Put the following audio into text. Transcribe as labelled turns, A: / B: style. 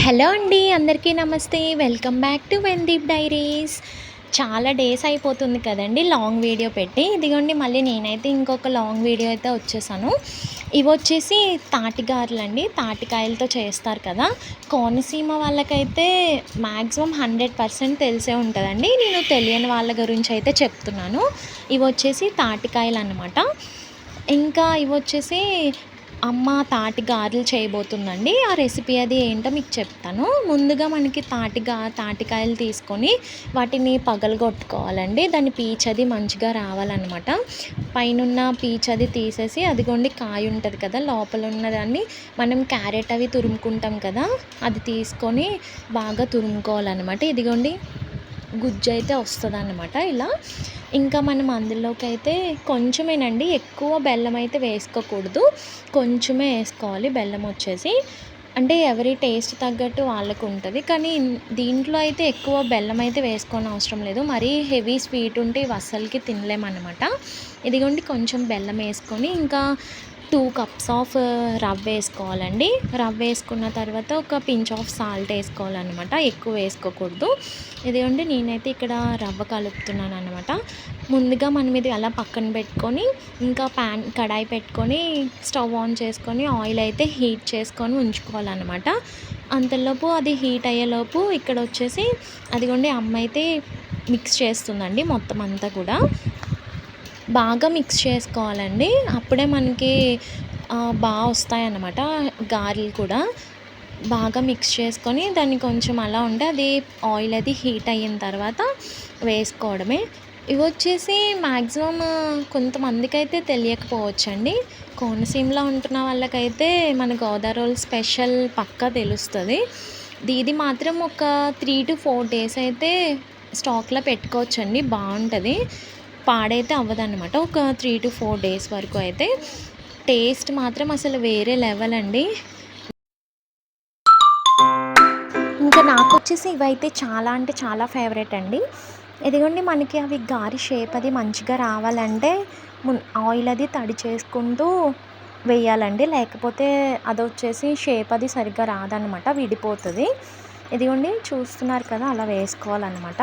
A: Hello అండి. అందరికీ నమస్తే. Welcome back to Vendeep diaries. చాలా డేస్ అయిపోతుంది కదండీ లాంగ్ వీడియో పెట్టి. ఇదిగోండి మళ్ళీ నేనైతే ఇంకొక లాంగ్ వీడియో అయితే వచ్చేసాను. ఇవొచ్చేసి తాటిగారులండి. తాటికాయలతో చేస్తారు కదా! కోనసీమ వాళ్ళకైతే మాక్సిమం 100% తెలిసే ఉంటదండి. నేను తెలియని వాళ్ళ గురించి అయితే చెప్తున్నాను. ఇవొచ్చేసి తాటికాయలనమాట. ఇంకా ఇవొచ్చేసి అమ్మ తాటి గారెలు చేయబోతుందండి. ఆ రెసిపీ అది ఏంటో మీకు చెప్తాను. ముందుగా మనకి తాటికాయలు తీసుకొని వాటిని పగలగొట్టుకోవాలండి. దాని పీచది మంచిగా రావాలనమాట. పైనున్న పీచది తీసేసి అదిగోండి కాయ ఉంటది కదా! లోపల ఉన్నదాన్ని మనం క్యారెట్ అవి తురుముకుంటాం కదా! అది తీసుకొని బాగా తురుముకోవాలనమాట. ఇదిగోండి గుజ్జయితే వస్తదనమాట ఇలా. ఇంకా మనం అందులోకైతే కొంచెమేనండి, ఎక్కువ బెల్లం అయితే వేసుకోకూడదు. కొంచెమే ఏసుకోవాలి బెల్లం వచ్చేసి. అంటే ఎవరి టేస్ట్ తగ్గట్టు వాళ్ళకుంటది. కానీ దీంట్లో అయితే ఎక్కువ బెల్లం అయితే వేసుకోనవసరం లేదు. మరీ హెవీ స్వీట్ ఉంటే ఇవి అస్సలకి తినలేమనమాట. ఇదిగోండి కొంచెం బెల్లం ఏసుకొని ఇంకా 2 కప్స్ ఆఫ్ రవ్వేసుకోవాలండి. రవ్వేసుకున్న తర్వాత ఒక పించ్ ఆఫ్ సాల్ట్ ఏసుకోవాలనమాట. ఎక్కువ వేసుకోకూడదు. ఇదిగోండి నేనైతే ఇక్కడ రవ్వ కలుపుతున్నాననమాట. ముందుగా మనం ఇది అలా పక్కన పెట్టుకొని ఇంకా కడాయి పెట్టుకొని స్టవ్ ఆన్ చేసుకొని ఆయిల్ అయితే హీట్ చేసుకొని ఉంచుకోవాలనమాట. అంతలోపు అది హీట్ అయ్యేలోపు ఇక్కడొచ్చేసి అదిగోండి అమ్మ అయితే మిక్స్ చేస్తుందండి మొత్తం అంతా కూడా. బాగా మిక్స్ చేసుకోవాలండి. అప్పుడే మనకి వస్తాయన్నమాట గారెలు కూడా. బాగా మిక్స్ చేసుకొని దాన్ని కొంచెం అలా ఉంటే అది ఆయిల్ అది హీట్ అయిన తర్వాత వేసుకోవడమే. ఇవొచ్చేసి మాక్సిమం కొంతమందికైతే తెలియకపోవచ్చండి. కోనసీమలో ఉంటున్న వాళ్ళకైతే మన గోదావరోళ్ళు స్పెషల్ పక్కా తెలుస్తది. ఇది మాత్రం ఒక 3-4 డేస్ అయితే స్టాక్‌లో పెట్టుకోవచ్చండి. బావుంటది. పాడైతే అవ్వదనమాట. ఒక 3-4 డేస్ వరకు అయితే. టేస్ట్ మాత్రం అసలు వేరే లెవెల్ అండి. ఇంకా నాకొచ్చేసి ఇవైతే చాలా అంటే చాలా ఫేవరెట్ అండి. ఇదిగోండి మనకి అవి గారి షేప్ అది మంచిగా రావాలంటే ఆయిల్ అది తడి చేసుకుంటూ వేయాలండి. లేకపోతే అదొచ్చేసి షేప్ అది సరిగ్గా రాదనమాట. విడిపోతది. ఇదిగోండి చూస్తున్నారు కదా! అలా వేసుకోవాలనమాట.